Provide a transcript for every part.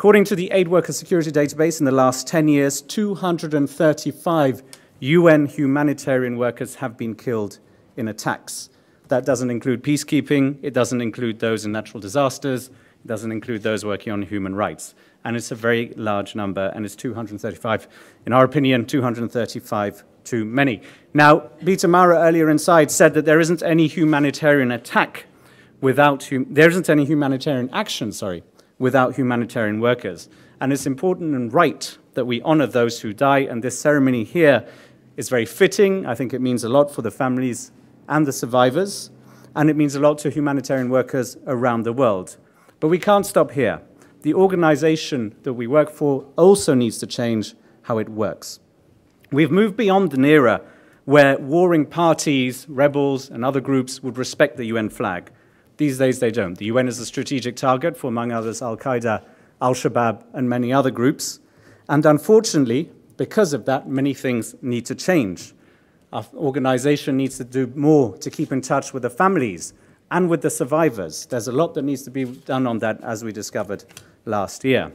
According to the Aid Worker Security Database, in the last 10 years, 235 UN humanitarian workers have been killed in attacks. That doesn't include peacekeeping, it doesn't include those in natural disasters, it doesn't include those working on human rights. And it's a very large number, and it's 235, in our opinion, 235 too many. Now, Peter Maurer earlier inside said that there isn't any humanitarian attack without, there isn't any humanitarian action, without humanitarian workers. And it's important and right that we honor those who die, and this ceremony here is very fitting. I think it means a lot for the families and the survivors, and it means a lot to humanitarian workers around the world. But we can't stop here. The organization that we work for also needs to change how it works. We've moved beyond an era where warring parties, rebels, and other groups would respect the UN flag. These days they don't. The UN is a strategic target for, among others, Al-Qaeda, Al-Shabaab, and many other groups. And unfortunately, because of that, many things need to change. Our organization needs to do more to keep in touch with the families and with the survivors. There's a lot that needs to be done on that, as we discovered last year.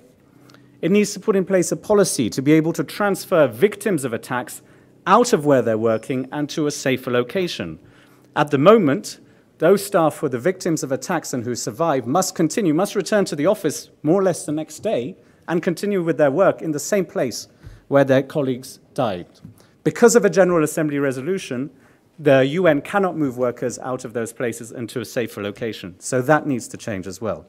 It needs to put in place a policy to be able to transfer victims of attacks out of where they're working and to a safer location. At the moment, those staff who are the victims of attacks and who survive must return to the office more or less the next day and continue with their work in the same place where their colleagues died. Because of a General Assembly resolution, the UN cannot move workers out of those places into a safer location. So that needs to change as well.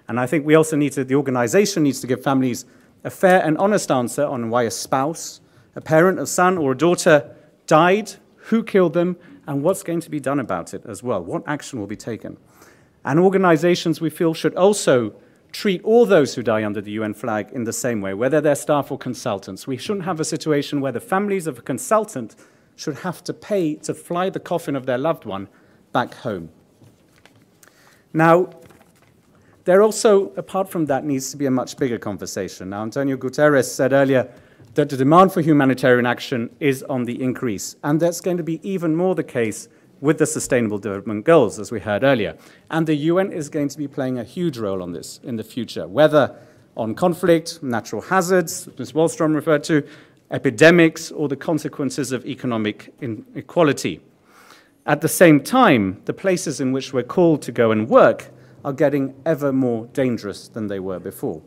And I think we also need to, the organization needs to give families a fair and honest answer on why a spouse, a parent, a son, or a daughter died, who killed them, and what's going to be done about it as well. What action will be taken? And organizations, we feel, should also treat all those who die under the UN flag in the same way, whether they're staff or consultants. We shouldn't have a situation where the families of a consultant should have to pay to fly the coffin of their loved one back home. Now, there also, apart from that, needs to be a much bigger conversation. Now, Antonio Guterres said earlier that the demand for humanitarian action is on the increase, and that's going to be even more the case with the Sustainable Development Goals, as we heard earlier. And the UN is going to be playing a huge role on this in the future, whether on conflict, natural hazards, Ms. Wallström referred to, epidemics, or the consequences of economic inequality. At the same time, the places in which we're called to go and work are getting ever more dangerous than they were before.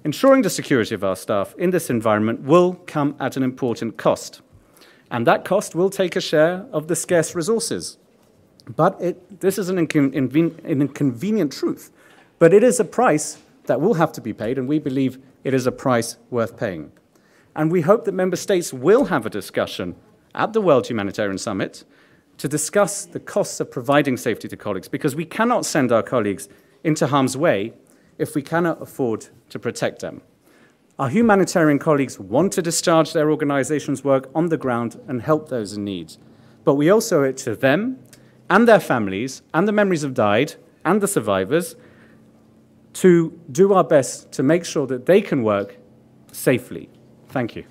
Ensuring the security of our staff in this environment will come at an important cost. And that cost will take a share of the scarce resources. But this is an inconvenient truth. But it is a price that will have to be paid, and we believe it is a price worth paying. And we hope that member states will have a discussion at the World Humanitarian Summit to discuss the costs of providing safety to colleagues, because we cannot send our colleagues into harm's way if we cannot afford to protect them. Our humanitarian colleagues want to discharge their organization's work on the ground and help those in need. But we also owe it to them and their families and the memories of died and the survivors to do our best to make sure that they can work safely. Thank you.